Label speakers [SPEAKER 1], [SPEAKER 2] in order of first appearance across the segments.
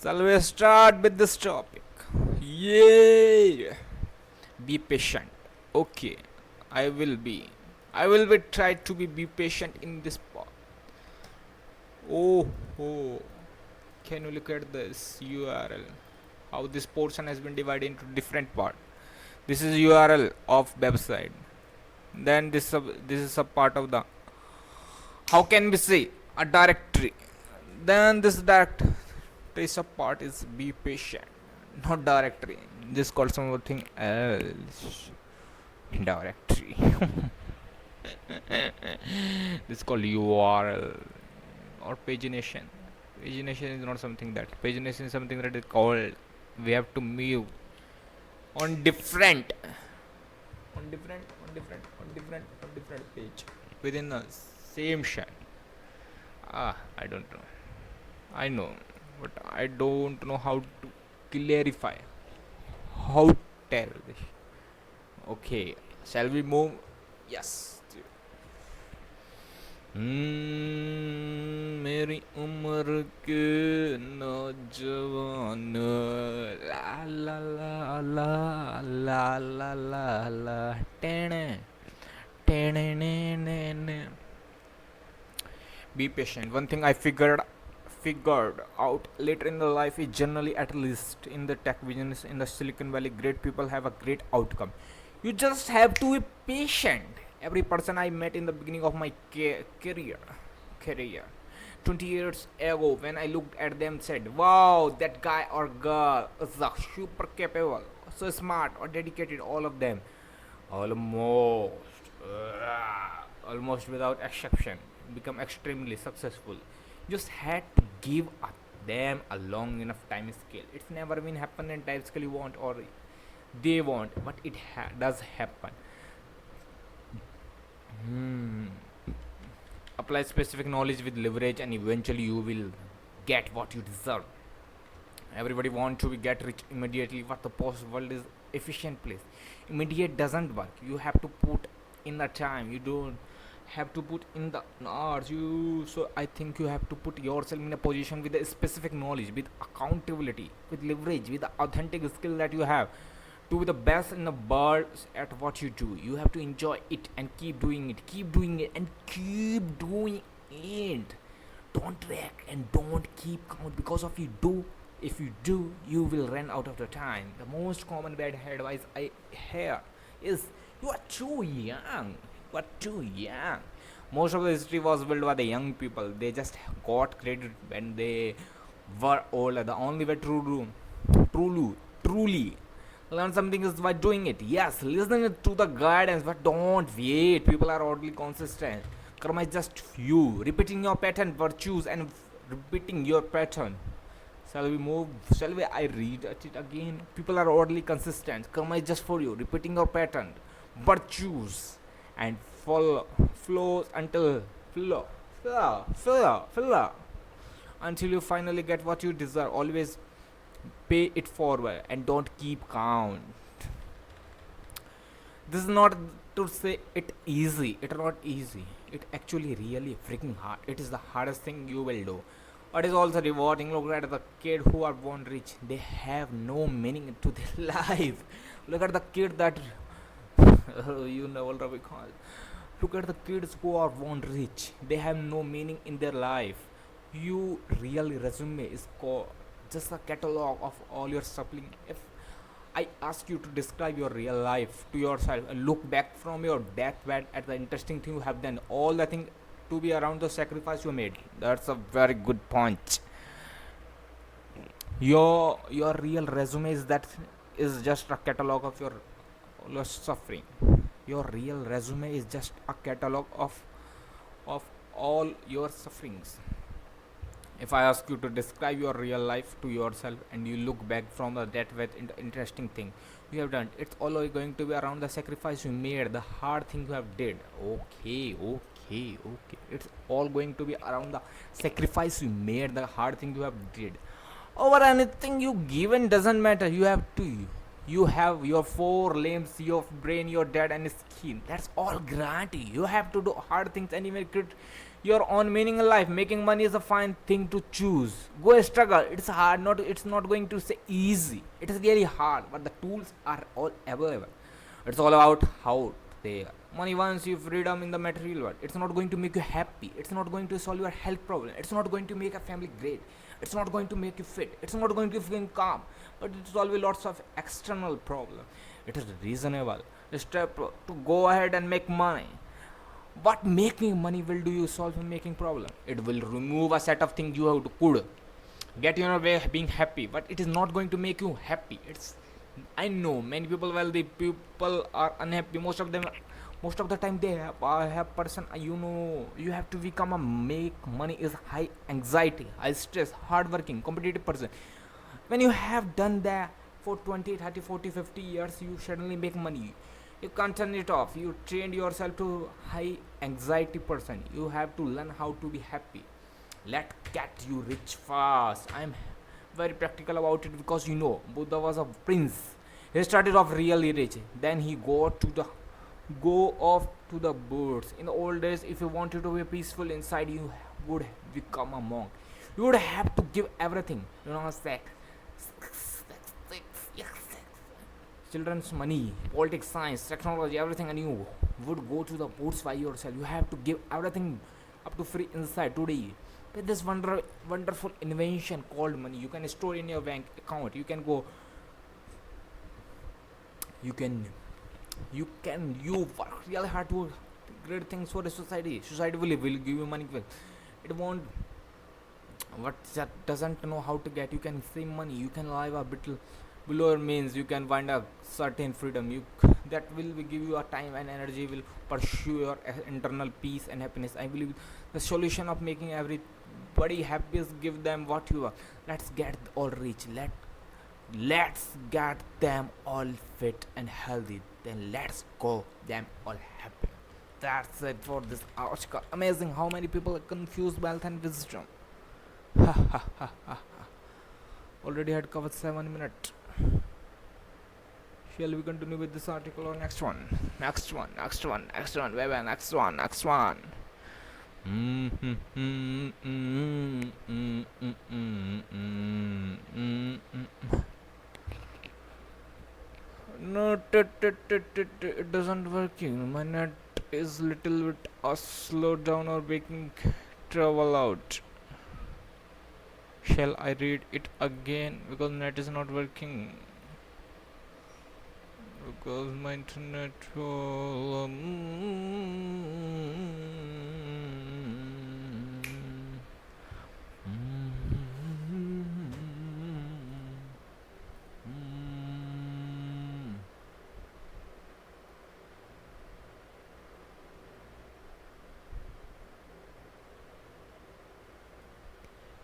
[SPEAKER 1] Shall we start with this topic? Yay! Be patient. Okay, I will be. I will be try to be patient in this part. Oh, oh. Can you look at this URL? How this portion has been divided into different part. This is URL of website. Then this is a part of the. How can we say a directory? Then this directory part is be patient, not directory. This called something else. Directory. This called URL or pagination. Pagination is not something that. Pagination is something that is called. We have to move on different, on different page within the same shell. I don't know. I know, but I don't know how to clarify. How to tell this? Okay, shall we move? Yes. मेरी उम्र के नौजवान ला ला ला ला ला ला ला ला टेने टेने ने ने. Be patient. One thing I figured out later in the life is generally, at least in the tech business in the Silicon Valley, great people have a great outcome. You just have to be patient. Every person I met in the beginning of my career 20 years ago, when I looked at them, said, wow, that guy or girl is super capable, so smart or dedicated. All of them, almost almost without exception, become extremely successful. Just had to give them a long enough time scale. It's never been happen in time scale you want or they want, but it does happen. Apply specific knowledge with leverage, and eventually you will get what you deserve. Everybody want to get rich immediately, but the post world is efficient place. Immediate doesn't work. You have to put in the time. You don't have to put in the hours. So I think you have to put yourself in a position with a specific knowledge, with accountability, with leverage, with the authentic skill that you have to be the best in the world at what you do. You have to enjoy it and keep doing it, keep doing it, and keep doing it. Don't track and don't keep count, because if you do, you will run out of the time. The most common bad advice I hear is, you are too young. You are too young. Most of the history was built by the young people. They just got credit when they were older. The only way truly learn something is by doing it. Yes, listen to the guidance, but don't wait. People are oddly consistent. Karma is just you repeating your pattern, virtues, and repeating your pattern. Shall we move? Shall we? I read it again. People are oddly consistent. Karma is just for you, repeating your pattern, virtues, and flows until flow until you finally get what you deserve. Always pay it forward and don't keep count. This is not to say it easy. It's not easy. It actually really freaking hard. It is the hardest thing you will do. It is also rewarding. Look at the kid who are born rich. They have no meaning to their life. Look at the kid that you know already called. Look at the kids who are born rich. They have no meaning in their life. You really resume is just a catalog of all your suffering. If I ask you to describe your real life to yourself and look back from your deathbed at the interesting thing you have done, all the thing to be around the sacrifice you made. That's a very good point. Your real resume is just a catalog of your suffering. Your real resume is just a catalog of all your sufferings. If I ask you to describe your real life to yourself and you look back from the deathbed, interesting thing you have done, it's always going to be around the sacrifice you made, the hard thing you have did. Okay. It's all going to be around the sacrifice you made, the hard thing you have did. Over anything you given doesn't matter. You have your four limbs, your brain, your dead and skin. That's all granted. You have to do hard things anyway. your own meaning in life. Making money is a fine thing to choose. Go struggle. It's hard, not it's not going to say easy. It is really hard, but the tools are all available. It's all about how they are. Money wants you freedom in the material world. It's not going to make you happy. It's not going to solve your health problem. It's not going to make a family great. It's not going to make you fit. It's not going to feel calm. But it solve lots of external problem. It is reasonable step to go ahead and make money. What making money will do you solve a making problem? It will remove a set of things you have to could get in your way of being happy, but it is not going to make you happy. It's I know many people, well, the people are unhappy. Most of the time they have person. You have to become a make money is high anxiety, high stress, hard working, competitive person. When you have done that for 20, 30, 40, 50 years, you suddenly make money. You can't turn it off. You trained yourself to high anxiety person. You have to learn how to be happy. Let get you rich fast. I'm very practical about it because Buddha was a prince. He started off really rich, then he go off to the birds. In the old days, if you wanted to be peaceful inside, you would become a monk. You would have to give everything, sex, children's money, politics, science, technology, everything, and you would go to the ports by yourself. You have to give everything up to free inside today. With this wonderful invention called money, you can store in your bank account. You work really hard to great things for the society. Society will give you money. It won't. What that doesn't know how to get, you can save money. You can live a bit below your means. You can find a certain freedom. That will give you a time and energy. Will pursue your internal peace and happiness. I believe the solution of making everybody happy is give them what you are. Let's get all rich. Let's get them all fit and healthy. Then let's go them all happy. That's it for this article. Amazing how many people confuse wealth and wisdom. Ha ha ha ha. Already had covered 7 minutes. Shall we continue with this article or next one? Next one. Wait, next one. No, it doesn't working. My net is little bit slowed down or making trouble out. Shall I read it again because net is not working? Because my internet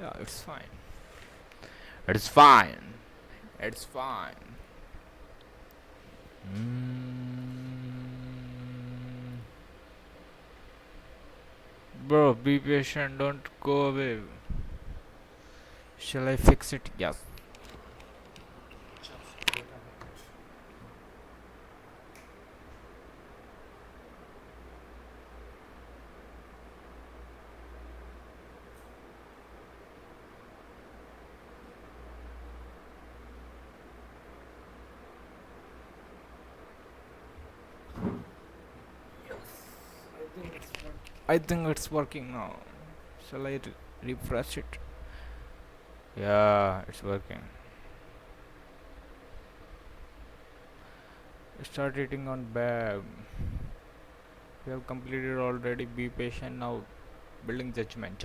[SPEAKER 1] yeah, it's fine. It's fine. Bro, be patient, don't go away. Shall I fix it? Yes. I think it's working now. Shall I refresh it? Yeah, it's working. Start eating on bag. We have completed already. Be patient now. Building judgment.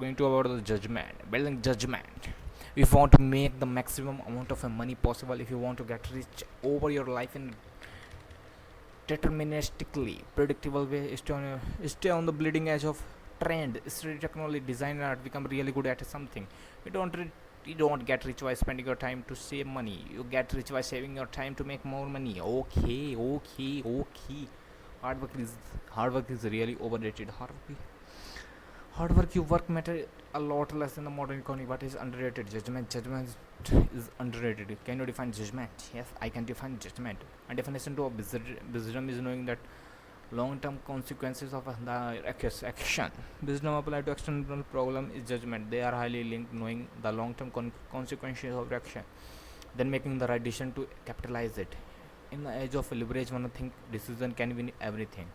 [SPEAKER 1] Going to about the judgment. Building judgment. If you want to make the maximum amount of money possible, if you want to get rich over your life in deterministically predictable way, stay on the bleeding edge of trend. Study technology, design, art, become really good at something. You don't get rich by spending your time to save money. You get rich by saving your time to make more money. Okay. Hard work is really overrated. Hard work, you work matter a lot less in the modern economy. What is underrated? Judgment is underrated. Can you define judgment? Yes, I can define judgment. A definition to wisdom is knowing that long-term consequences of the action. Wisdom applied to external problem is judgment. They are highly linked. Knowing the long-term consequences of action, then making the right decision to capitalize it. In the age of leverage, one think decision can win everything.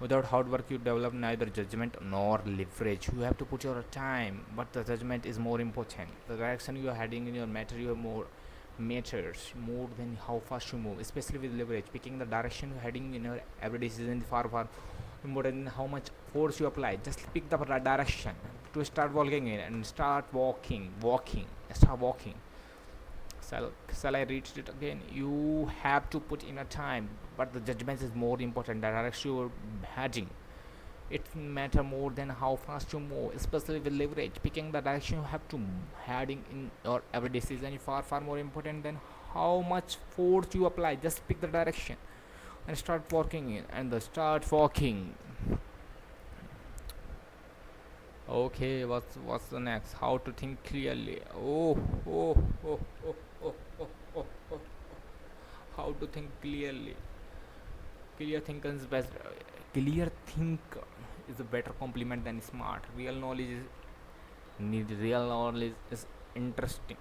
[SPEAKER 1] Without hard work, you develop neither judgment nor leverage. You have to put your time, but the judgment is more important. The direction you are heading in your matter, you are more matters more than how fast you move, especially with leverage. Picking the direction you're heading in your every decision is far important than how much force you apply. Just pick the direction to start walking in and start walking. Shall I read it again? You have to put in a time, but the judgment is more important. The direction you're heading, it matter more than how fast you move, especially with leverage. Picking the direction you have to heading in your every decision is far more important than how much force you apply. Just pick the direction and start walking in and the start walking. Okay, what's the next? How to think clearly. Oh, oh, oh, oh, oh, oh, oh. How to think clearly. Clear thinker is best. Clear thinker is a better compliment than smart. Real knowledge is interesting.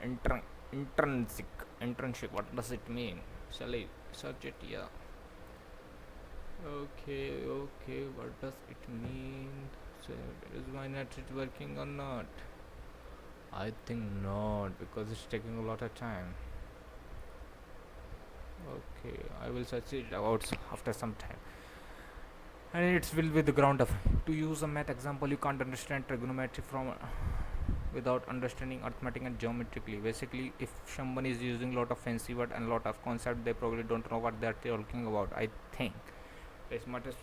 [SPEAKER 1] Intrinsic. Intrinsic. What does it mean? Shall I search it? Yeah. Okay. What does it mean? So is my net working or not? I think not, because it's taking a lot of time. Okay, I will search it out after some time. And it's will with the ground up. To use a math example, you can't understand trigonometry from without understanding arithmetic and geometrically. Basically, if someone is using a lot of fancy word and a lot of concept, they probably don't know what they're talking about. I think as much as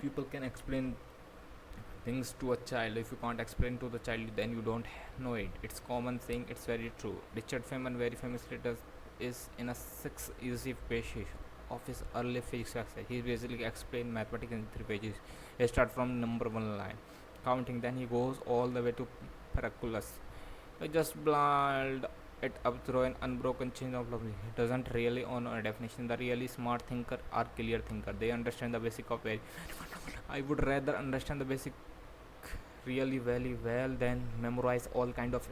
[SPEAKER 1] people can explain things to a child, if you can't explain to the child, then you don't know it. It's common saying, it's very true. Richard Feynman very famously does is in a 6 easy pages of his early physics success. He basically explained mathematics in 3 pages. He starts from number 1 line counting, then he goes all the way to paraculus. He just blind it up through an unbroken chain of logic. He doesn't really own a definition. The really smart thinker are clear thinker. They understand the basic of very. I would rather understand the basic really very well than memorize all kind of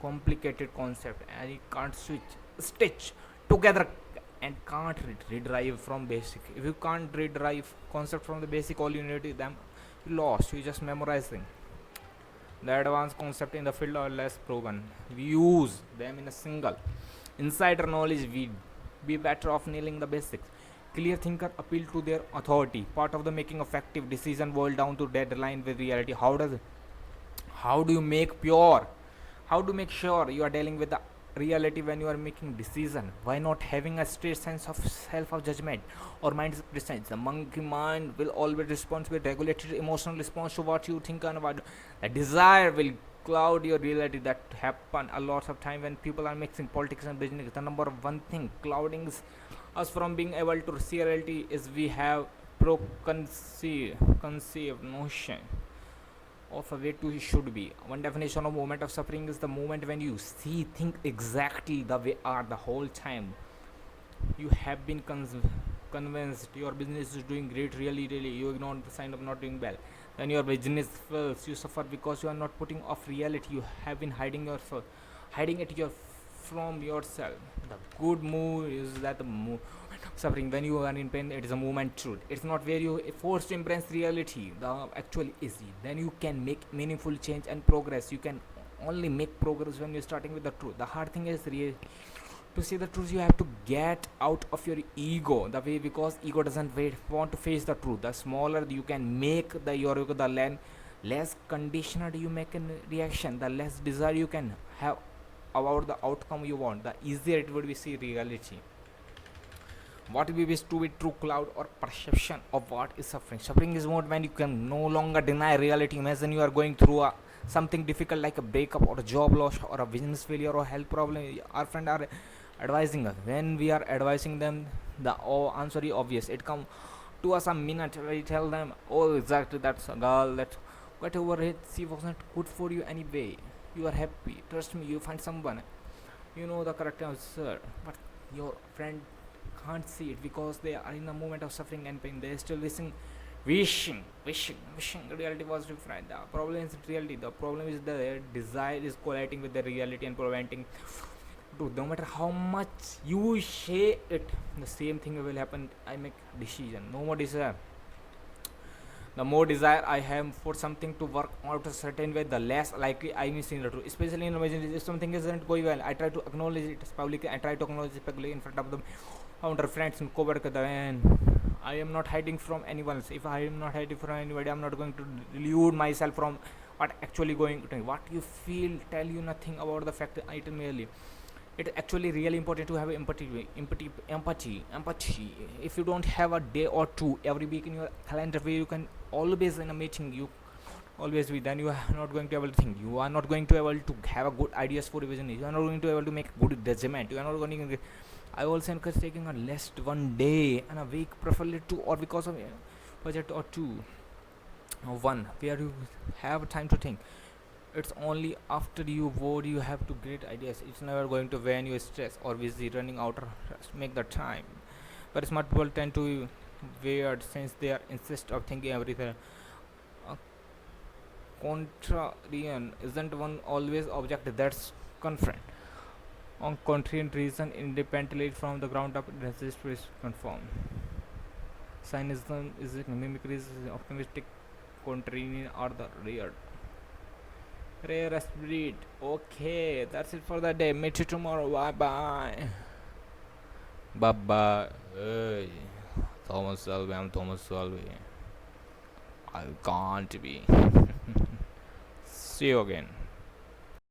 [SPEAKER 1] complicated concept, and you can't stitch together and can't redrive from basic. If you can't redrive concept from the basic, all you need is them, you lost. You just memorizing. The advanced concept in the field are less proven. We use them in a single insider knowledge. We be better off nailing the basics. Clear thinker appeal to their authority. Part of the making effective decision boil down to deadline with reality. How do you make pure? How to make sure you are dealing with the reality when you are making decision? Why not having a straight sense of self of judgment or mind's presence? The monkey mind will always respond with regulated emotional response to what you think and what the desire will cloud your reality. That happen a lot of time when people are mixing politics and business. The number one thing clouding us from being able to see reality is we have conceived notion of a way to should be. One definition of moment of suffering is the moment when you think exactly the way are the whole time. You have been convinced your business is doing great, really, you ignore the sign of not doing well. Then your business fails, you suffer because you are not putting off reality. You have been hiding it from yourself. The good move is that the suffering when you are in pain, it is a movement truth. It's not where you forced to embrace reality, the actually easy. Then you can make meaningful change and progress. You can only make progress when you're starting with the truth. The hard thing is to say the truth. You have to get out of your ego the way, because ego doesn't want to face the truth. The smaller you can make your ego, the less conditional you make a reaction, the less desire you can have about the outcome you want, the easier it would be see reality. What we wish to be true cloud or perception of what is suffering. Suffering is more when you can no longer deny reality. Imagine you are going through something difficult like a breakup or a job loss or a business failure or health problem. Our friend are advising us. When we are advising them, the answer is obvious. It come to us a minute. We tell them, oh exactly, that's a girl that got over it. She wasn't good for you anyway. You are happy. Trust me, you find someone. You know the correct answer. But your friend can't see it because they are in the moment of suffering and pain. They're still wishing. Reality was different. The problem is reality. The problem is the desire is colliding with the reality and preventing. Dude, no matter how much you say it, the same thing will happen. I make decision. No more desire. The more desire I have for something to work out a certain way, the less likely I miss in the truth. Especially in emergencies, if something isn't going well, I try to acknowledge it publicly. I try to acknowledge it publicly in front of the founder, friends, and co-workers. And I am not hiding from anyone else. If I am not hiding from anybody, I'm not going to delude myself from what actually going to. What you feel tell you nothing about the fact item merely. It's actually really important to have empathy. If you don't have a day or two every week in your calendar where you can always in a meeting, you always be, then you are not going to able to think. You are not going to able to have a good ideas for revision. You are not going to able to make good judgment. You are not going to. I also encourage taking a list one day and a week, preferably two, or because of budget or two, or one, where you have time to think. It's only after you bored you have to great ideas. It's never going to when you stress or busy running out or make the time. But smart people tend to weird since they are insist of thinking everything. A contrarian isn't one always object that's confront. On contrarian reason independently from the ground up resist is conform. Cynism is mimicry is optimistic, contrarian are the rare. Rarest breed. Okay, that's it for the day. Meet you tomorrow. Bye bye. Bye bye. Hey, Thomas Selby. I'm Thomas Selby. I can't be. See you again.